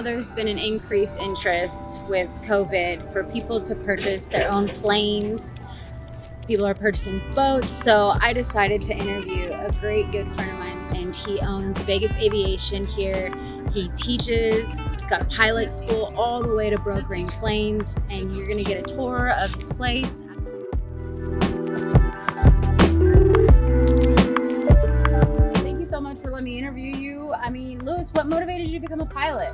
know there's been an increased interest with COVID for people to purchase their own planes. People are purchasing boats, so I decided to interview a great good friend of mine, and he owns Vegas Aviation here. He teaches, he's got a pilot school all the way to brokering planes, and you're gonna get a tour of his place. Thank you so much for letting me interview you. I mean, Lewis, what motivated you to become a pilot?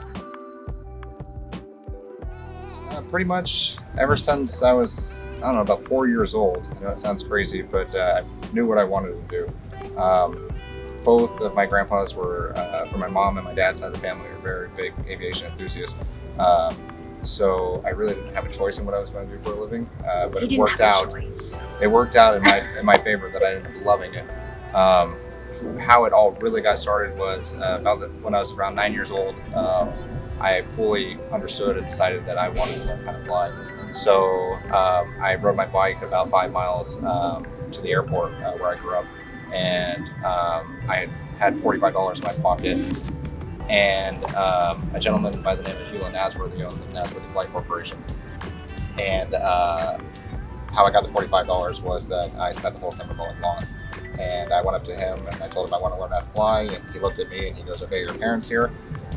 Pretty much ever since I was, I don't know, about 4 years old. I know it sounds crazy, but I knew what I wanted to do. Both of my grandpas were, from my mom and my dad's side of the family, are very big aviation enthusiasts. So I really didn't have a choice in what I was going to do for a living, but it worked out. It worked out in my favor that I ended up loving it. How it all really got started was when I was around 9 years old. I fully understood and decided that I wanted to learn how to fly. So I rode my bike about 5 miles to the airport where I grew up, and I had $45 in my pocket. And a gentleman by the name of Hewlett Nasworthy owned the Nasworthy Flight Corporation. And how I got the $45 was that I spent the whole summer mowing lawns. And I went up to him and I told him I want to learn how to fly, and he looked at me and he goes, "Okay, your parents here?"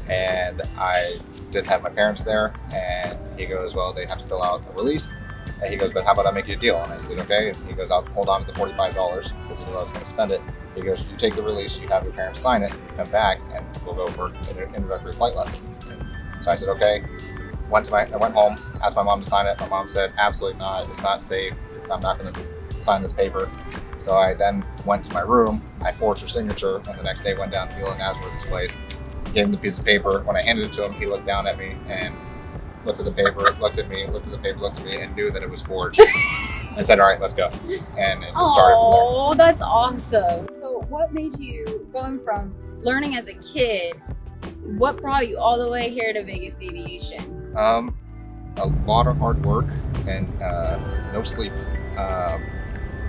And I didn't have my parents there, and he goes, "Well, they have to fill out a release." And he goes, "But how about I make you a deal?" And I said, "Okay." And he goes, "I'll hold on to the $45 because he knew I was going to spend it." He goes, "You take the release, you have your parents sign it, you come back, and we'll go for an introductory flight lesson." And so I said, "Okay." I went home, asked my mom to sign it. My mom said, "Absolutely not. It's not safe. I'm not going to sign this paper." So I then went to my room, I forged her signature, and the next day went down to Hewlett Nasworthy's place, gave him the piece of paper. When I handed it to him, he looked down at me and looked at the paper, looked at me, looked at the paper, looked at me, and knew that it was forged. And said, "All right, let's go." And it just started from there. Oh, that's awesome. So what made you, going from learning as a kid, what brought you all the way here to Vegas Aviation? A lot of hard work and no sleep.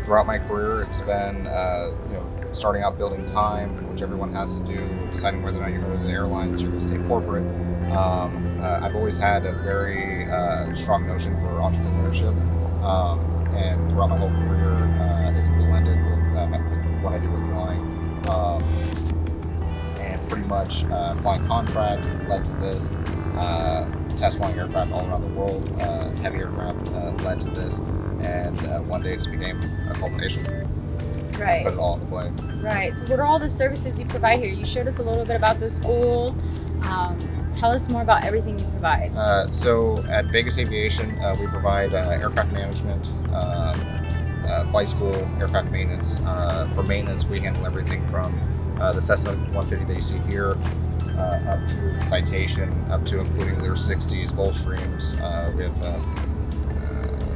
Throughout my career, it's been starting out building time, which everyone has to do, deciding whether or not you're going to the airlines, you're going to stay corporate. I've always had a very strong notion for entrepreneurship, and throughout my whole career, it's blended with what I do with flying. And pretty much flying contract led to this. Test flying aircraft all around the world, heavy aircraft led to this, and one day it just became a culmination. Right. Put it all on the plane. Right. So what are all the services you provide here? You showed us a little bit about the school. Tell us more about everything you provide. So at Vegas Aviation, we provide aircraft management, flight school, aircraft maintenance. For maintenance, we handle everything from the Cessna 150 that you see here, up to Citation, up to including Lear 60s, Gulfstreams. We have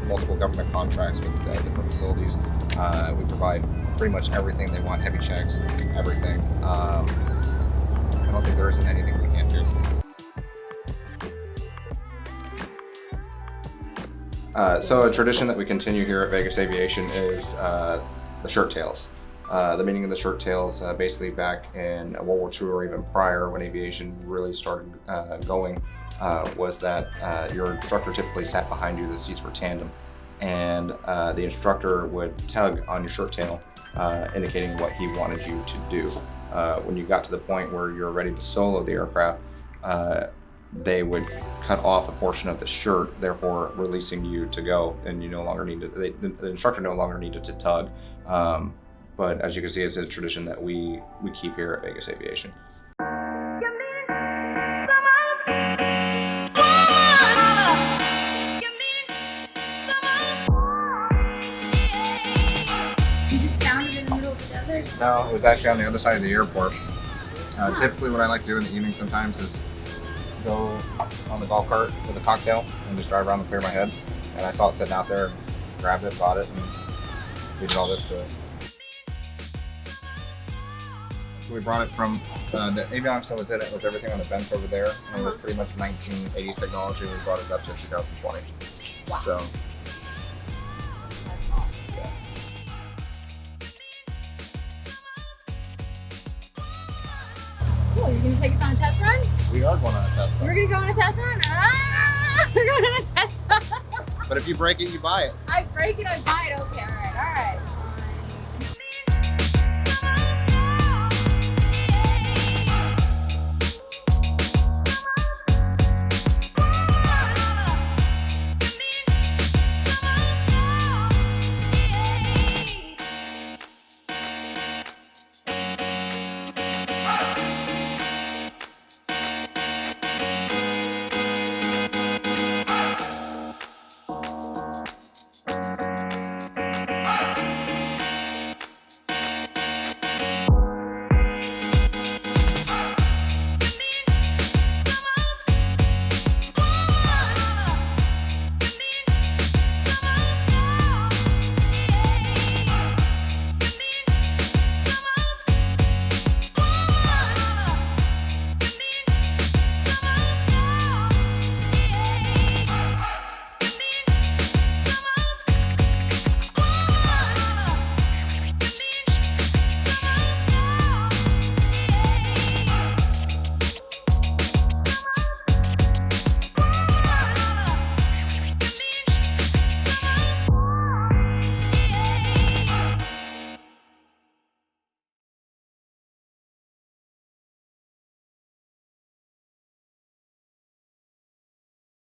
multiple government contracts with different facilities. We provide pretty much everything they want, heavy checks, everything. I don't think there isn't anything we can't do. So a tradition that we continue here at Vegas Aviation is the shirt tails. The meaning of the shirt tails, basically back in World War II or even prior, when aviation really started going, was that your instructor typically sat behind you. The seats were tandem, and the instructor would tug on your shirt tail, indicating what he wanted you to do. When you got to the point where you're ready to solo the aircraft, they would cut off a portion of the shirt, therefore releasing you to go, and you no longer needed, the instructor no longer needed to tug. But as you can see, it's a tradition that we keep here at Vegas Aviation. No, it was actually on the other side of the airport. Typically what I like to do in the evening sometimes is go on the golf cart with a cocktail and just drive around and clear my head. And I saw it sitting out there and grabbed it, bought it, and we did all this to it. We brought it from, the avionics that was in it was everything on the bench over there. And it was pretty much 1980s technology. We brought it up to 2020. Wow. So. That's awesome. Yeah. Cool. You gonna take us on a test run? We are going on a test We're run. gonna go on a test run? Ah! We're going on a test run. But if you break it, you buy it. I break it, I buy it. Okay, all right.